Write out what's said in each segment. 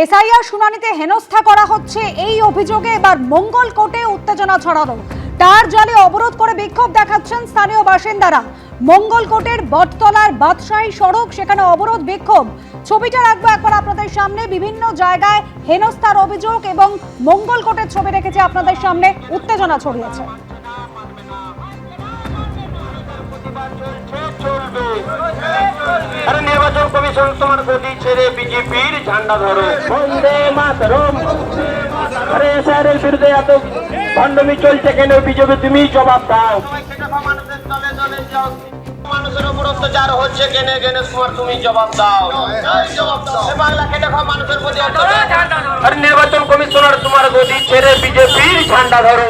SIR শুনানিতে হেনস্থা করা হচ্ছে এই অভিযোগে এবার মঙ্গলকোটে উত্তেজনা ছড়ালো। টায়ার জালে অবরোধ করে বিক্ষোভ দেখাচ্ছেন স্থানীয় বাসিন্দারা। মঙ্গলকোটের বটতলার বাদশাহী সড়ক, সেখানে অবরোধ বিক্ষোভ। ছবিটা রাখবো একবার আপনাদের সামনে। বিভিন্ন জায়গায় হেনস্থার অভিযোগ এবং মঙ্গলকোটের ছবি রেখেছে আপনাদের সামনে। উত্তেজনা ছড়িয়েছে। নির্বাচন কমিশন তোমার গদি ছেড়ে বিজেপির ঝান্ডা ধরো, বন্দে মাতরম। আরে স্যারের বিরুদ্ধে এত ভণ্ডামি চলছে কেন? বিজেপি তুমি জবাব দাও। মানুষের দলে দলে যাও, মানুষের উপর অত্যাচার হচ্ছে কেন? গণেশ কুমার তুমি জবাব দাও। বাংলা খেটে খাওয়া মানুষের প্রতি আরে নির্বাচন কমিশনার তোমার গদি ছেড়ে বিজেপির ঝান্ডা ধরো।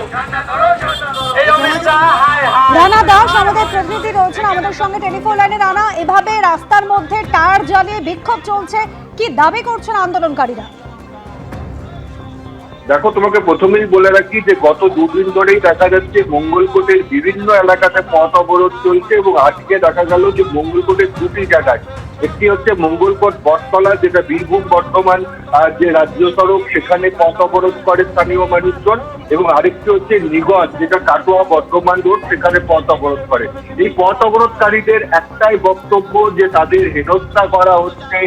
রানা দাস আমাদের প্রতিনিধি রয়েছেন আমাদের সঙ্গে টেলিফোন লাইনে। রানা, এভাবে রাস্তার মধ্যে টায়ার জ্বালিয়ে বিক্ষোভ চলছে, কি দাবি করছেন আন্দোলনকারীরা? দেখো, তোমাকে প্রথমেই বলে রাখি যে গত দুদিন ধরেই দেখা যাচ্ছে মঙ্গলকোটের বিভিন্ন এলাকাতে পথ অবরোধ চলছে এবং আজকে দেখা গেল যে মঙ্গলকোটের দুটি জায়গায়, একটি হচ্ছে মঙ্গলকোট বটতলা, যেটা বীরভূম বর্ধমান যে রাজ্য সড়ক, সেখানে পথ অবরোধ করে স্থানীয় মানুষজন, এবং আরেকটি হচ্ছে নিগঞ্জ, যেটা কাটোয়া বর্ধমান রোড, সেখানে পথ অবরোধ করে। এই পথ অবরোধকারীদের একটাই বক্তব্য যে তাদের হেনস্থা করা হচ্ছে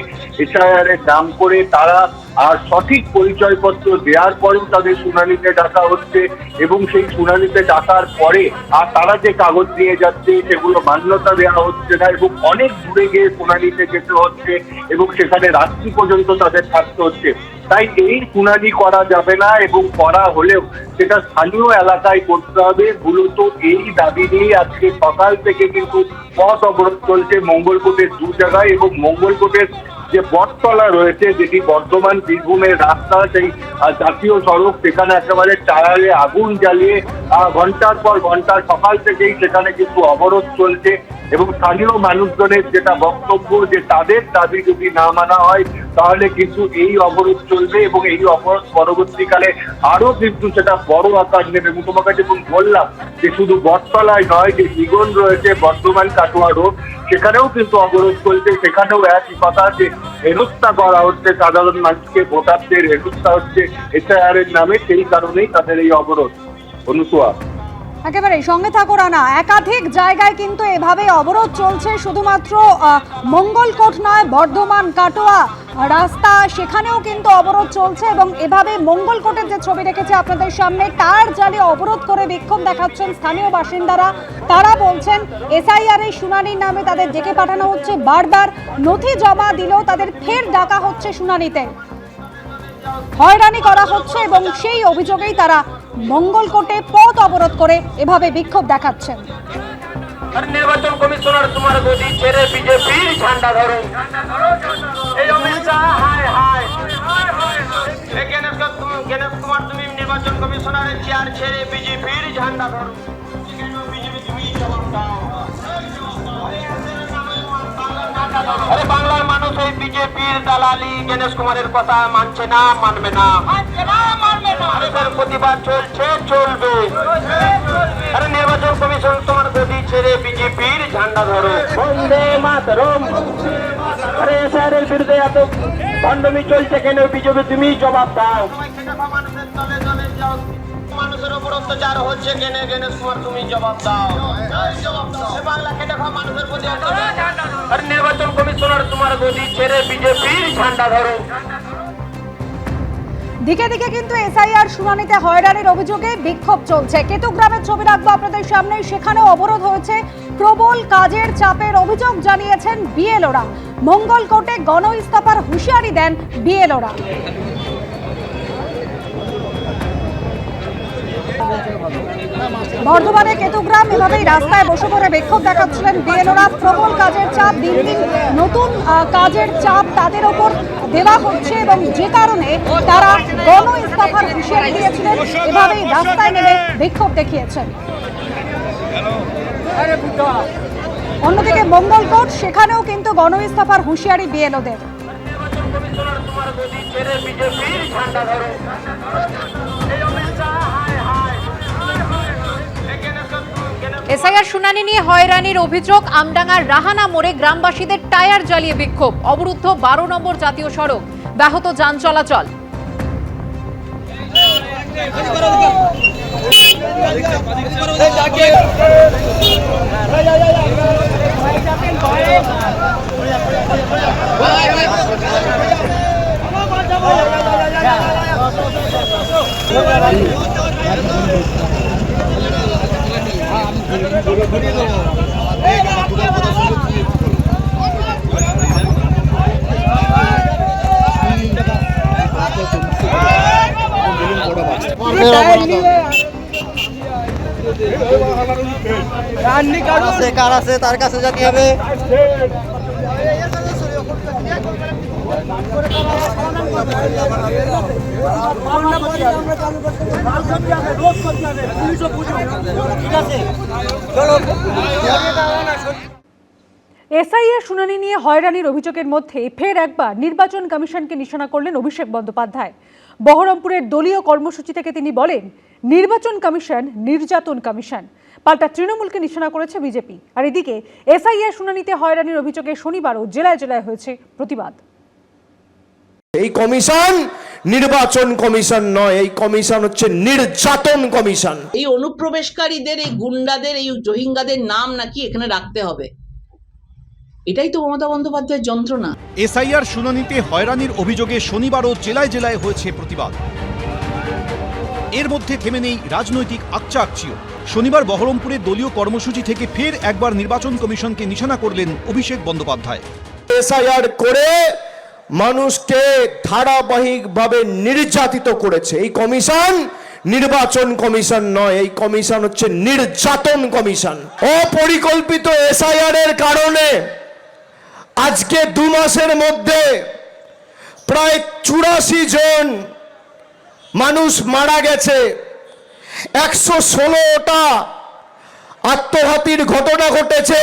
এসআইআর এর নাম করে। তারা আর সঠিক পরিচয়পত্র দেওয়ার পরেও তাদের শুনানিতে ডাকা হচ্ছে, এবং সেই শুনানিতে ডাকার পরে আর তারা যে কাগজ নিয়ে যাচ্ছে সেগুলো মান্যতা দেওয়া হচ্ছে না, এবং অনেক দূরে গিয়ে শুনানিতে যেতে হচ্ছে এবং সেখানে রাত্রি পর্যন্ত তাদের থাকতে হচ্ছে। তাই এই শুনানি করা যাবে না, এবং করা হলেও সেটা স্থানীয় এলাকায় করতে হবে। মূলত এই দাবি নিয়ে আজকে সকাল থেকে কিন্তু পথ অবরোধ চলছে মঙ্গলকোটের দু জায়গায়, এবং মঙ্গলকোটের যে বটতলা রয়েছে, যেটি বর্ধমান বীরভূমের রাস্তা, সেই জাতীয় সড়ক, সেখানে একেবারে টায়ারে আগুন জ্বালিয়ে ঘন্টার পর ঘন্টা সকাল থেকেই সেখানে কিন্তু অবরোধ চলছে। এবং স্থানীয় মানুষজনের যেটা বক্তব্য যে তাদের দাবি যদি না মানা হয় তাহলে কিন্তু এই অবরোধ চলবে, এবং এই অবরোধ পরবর্তীকালে আরো কিন্তু সেটা বড় আকার নেবে। এবং তোমাকে যেমন বললাম যে শুধু বটতলায় নয়, যে নিগঞ্জ রয়েছে বর্ধমান কাটোয়া রোড, সেখানেও কিন্তু অবরোধ চলছে। সেখানেও একই কথা, যে হেনস্থা করা হচ্ছে সাধারণ মানুষকে, ভোটারদের হেনস্থা হচ্ছে এসআইআর এর নামে। সেই কারণেই তাদের এই অবরোধ। অনুসুয়া, একেবারে সঙ্গে থাকো রানা। একাধিক জায়গায় কিন্তু এভাবে অবরোধ চলছে, শুধুমাত্র মঙ্গলকোট নয়, বর্ধমান কাটোয়া রাস্তা, সেখানেও কিন্তু অবরোধ চলছে। এবং এভাবে মঙ্গলকোটের যে ছবি রেখেছে আপনাদের সামনে, টায়ার জ্বালিয়ে অবরোধ করে বিক্ষোভ দেখাচ্ছেন স্থানীয় বাসিন্দারা। তারা বলছেন এসআইআর এর শুনানির নামে তাদের ডেকে পাঠানো হচ্ছে, বারবার নথি জমা দিলেও তাদের ফের ডাকা হচ্ছে শুনানিতে, হয়রানি করা হচ্ছে, এবং সেই অভিযোগেই তারা মঙ্গলকোটে পথ অবরোধ করে এভাবে বিক্ষোভ দেখাচ্ছেন। নির্বাচন কমিশনার তোমার গদি ছেড়ে বিজেপির ঝান্ডা ধরো। এই অমিত শাহ হায় হায়। গণেশ কুমার তুমি নির্বাচন কমিশনারের চেয়ার ছেড়ে বিজেপির ঝান্ডা ধরো। বিজেপি তুমি জবাব দাও। আরে বাংলার মানুষ এই বিজেপির দালালি গণেশ কুমারের কথা মানছে না, মানবে না। মানুষের প্রতিবাদ চলছে, চলবে। আরে নির্বাচন কমিশন তোমার গদি ছেড়ে বিজেপির ঝান্ডা ধরো, বন্দে মাতরম। আরে স্যারের বিরুদ্ধে এত ভণ্ডামি চলছে কেন? বিজেপি তুমি জবাব দাও। মানুষের দলে দলে যাও, মানুষের উপর অত্যাচার হচ্ছে কেন? গণেশ কুমার তুমি জবাব দাও। বাংলা খেটে খাওয়া মানুষের প্রতি আরে নির্বাচন কমিশনার তোমার গদি ছেড়ে বিজেপির ঝান্ডা ধরো। দিকে দিকে কিন্তু এসআইআর শুনানিতে হয়রানির অভিযোগে বিক্ষোভ চলছে। কেতুগ্রামের ছবি রাখবো আপনাদের সামনে, সেখানেও অবরোধ হয়েছে। প্রবল কাজের চাপের অভিযোগ জানিয়েছেন বিএলওরা। মঙ্গলকোটে গণ ইস্তফার হুঁশিয়ারি দেন বিএলওরা। বর্ধমানে কেতুগ্রাম, এভাবেই রাস্তায় বসে পড়ে বিক্ষোভ দেখাচ্ছিলেন বিএলওরা। প্রবল কাজের চাপ, দিন দিন নতুন কাজের চাপ তাদের ওপর দেওয়া হচ্ছে, এবং যে কারণে তারা গণ ইস্তফার হুঁশিয়ারি দিয়েছিলেন। এভাবেই রাস্তায় নেমে বিক্ষোভ দেখিয়েছেন। অন্যদিকে মঙ্গলকোট, সেখানেও কিন্তু গণ ইস্তফার হুঁশিয়ারি বিএলওদের। এসআইআর শুনানি নিয়ে হয়রানির অভিযোগ। আমডাঙ্গার রাহানা মোড়ে গ্রামবাসীদের টায়ার জ্বালিয়ে বিক্ষোভ। অবরুদ্ধ 12 নম্বর জাতীয় সড়ক। ব্যাহত যান চলাচল। কার আছে তার কাছে যেতে হবে। এসআইআর শুনানি নিয়ে হয়রানির অভিযোগের মধ্যে ফের একবার নির্বাচন কমিশনকে নিশানা করলেন অভিষেক বন্দ্যোপাধ্যায়। বহরমপুরের দলীয় কর্মসূচি থেকে তিনি বলেন, নির্বাচন কমিশন নির্যাতন কমিশন। পাল্টা তৃণমূলকে নিশানা করেছে বিজেপি। আর এদিকে এসআইআর শুনানিতে হয়রানির অভিযোগে শনিবারও জেলায় জেলায় হয়েছে প্রতিবাদ। এই কমিশন নির্বাচন কমিশন নয়, এই কমিশন হচ্ছে নির্যাতন কমিশন। এই অনুপ্রবেশকারীদের, এই গুন্ডাদের, এই রোহিঙ্গাদের নাম নাকি এখানে রাখতে হবে, এটাই তো মমতা বন্দ্যোপাধ্যায়ের যন্ত্রণা। এসআইআর শুনানিতে হয়রানির অভিযোগে শনিবারও জেলায় জেলায় হয়েছে প্রতিবাদ। এর মধ্যে থেমে নেই রাজনৈতিক আকচাকচিও। শনিবার বহরমপুরে দলীয় কর্মসূচি থেকে ফের একবার নির্বাচন কমিশনকে নিশানা করলেন অভিষেক বন্দ্যোপাধ্যায়। এসআইআর করে মানুষকে ধারাবাহিকভাবে নির্যাতিত করেছে এই কমিশন নির্বাচন কমিশন নয়, এই কমিশন হচ্ছে নির্যাতন কমিশন। অপরিকল্পিত এসআইআর এর কারণে আজকে 2 মাসের মধ্যে প্রায় 84 জন মানুষ মারা গেছে, 116টা আত্মঘাতীর ঘটনা ঘটেছে।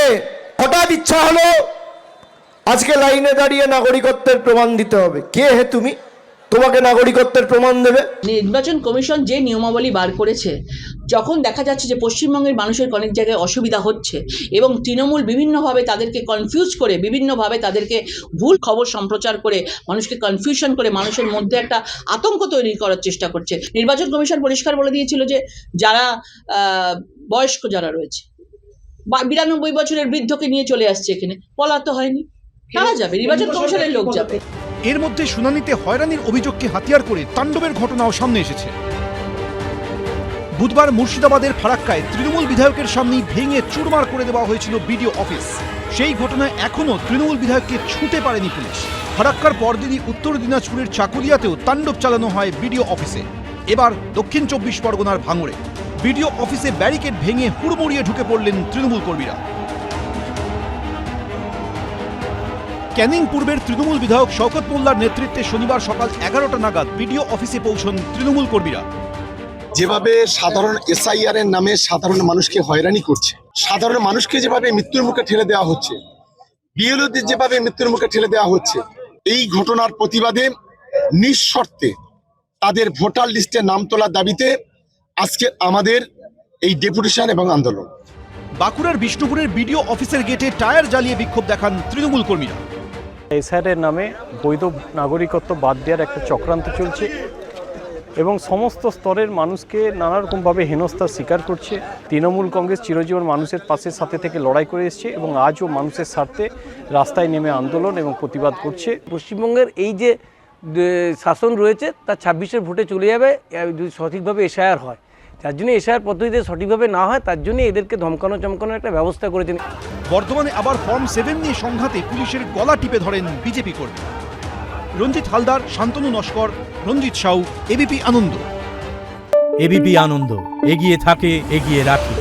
হঠাৎ ইচ্ছা হলো আজকে লাইনে দাঁড়িয়ে নাগরিকত্বের প্রমাণ দিতে হবে। কে হে তুমি, তোমাকে নাগরিকত্বের প্রমাণ দেবে? নির্বাচন কমিশন যে নিয়মাবলী বার করেছে, যখন দেখা যাচ্ছে যে পশ্চিমবঙ্গের মানুষের অনেক জায়গায় অসুবিধা হচ্ছে এবং তৃণমূল বিভিন্নভাবে তাদেরকে কনফিউজ করে, বিভিন্নভাবে তাদেরকে ভুল খবর সম্প্রচার করে, মানুষকে কনফিউশন করে, মানুষের মধ্যে একটা আতঙ্ক তৈরি করার চেষ্টা করছে। নির্বাচন কমিশন পরিষ্কার বলে দিয়েছিল যে যারা বয়স্ক যারা রয়েছে, 92 বছরের বৃদ্ধকে নিয়ে চলে আসছে এখানে, বলা তো হয়নি, কারা যাবে? নির্বাচন কমিশনের লোক যাবে। এর মধ্যে শুনানিতে হয়রানির অভিযোগকে হাতিয়ার করে তাণ্ডবের ঘটনাও সামনে এসেছে। বুধবার মুর্শিদাবাদের ফারাক্কায় তৃণমূল বিধায়কের সামনেই ভেঙে চুরমার করে দেওয়া হয়েছিল বিডিও অফিস। সেই ঘটনায় এখনও তৃণমূল বিধায়ককে ছুঁতে পারেনি পুলিশ। ফারাক্কার পরদিনই উত্তর দিনাজপুরের চাকুলিয়াতেও তাণ্ডব চালানো হয় বিডিও অফিসে। এবার দক্ষিণ 24 পরগনার ভাঙড়ে বিডিও অফিসে ব্যারিকেড ভেঙে হুড়মুড়িয়ে ঢুকে পড়লেন তৃণমূল কর্মীরা। ক্যানিং পূর্বের তৃণমূল বিধায়ক শওকত মোল্লার নেতৃত্বে শনিবার সকাল 11টা নাগাদ বিডিও অফিসে পৌঁছন তৃণমূল কর্মীরা। যেভাবে সাধারণ এসআইআর এর নামে সাধারণ মানুষকে হয়রানি করছে, সাধারণ মানুষকে যেভাবে মৃত্যুর মুখে ঠেলে দেওয়া হচ্ছে, বিএলওদের যেভাবে মৃত্যুর মুখে ঠেলে দেওয়া হচ্ছে, এই ঘটনার প্রতিবাদে নিঃশর্তে তাদের ভোটার লিস্টে নাম তোলার দাবিতে আজকে আমাদের এই ডেপুটেশন এবং আন্দোলন। বাঁকুড়ার বিষ্ণুপুরের বিডিও অফিসের গেটে টায়ার জ্বালিয়ে বিক্ষোভ দেখান তৃণমূল কর্মীরা। এসআইআর নামে বৈধ নাগরিকত্ব বাদ দেওয়ার একটা চক্রান্ত চলছে এবং সমস্ত স্তরের মানুষকে নানারকমভাবে হেনস্থার শিকার করছে। তৃণমূল কংগ্রেস চিরজীবন মানুষের পাশে সাথে থেকে লড়াই করে এসছে এবং আজও মানুষের স্বার্থে রাস্তায় নেমে আন্দোলন এবং প্রতিবাদ করছে। পশ্চিমবঙ্গের এই যে শাসন রয়েছে তা 26-এর ভোটে চলে যাবে যদি সঠিকভাবে এসআইআর হয়। যার জন্য এসআইআর পদ্ধতিতে সঠিকভাবে না হয়, তার জন্য এদেরকে ধমকানো চমকানোর একটা ব্যবস্থা করেছেন। বর্তমানে আবার ফর্ম 7 নিয়ে সংঘাতে পুলিশের গলা টিপে ধরেন বিজেপি কর্মী। রঞ্জিত হালদার, শান্তনু নস্কর, রঞ্জিত সাউ, এবিপি আনন্দ। এবিপি আনন্দ, এগিয়ে থাকে, এগিয়ে রাখে।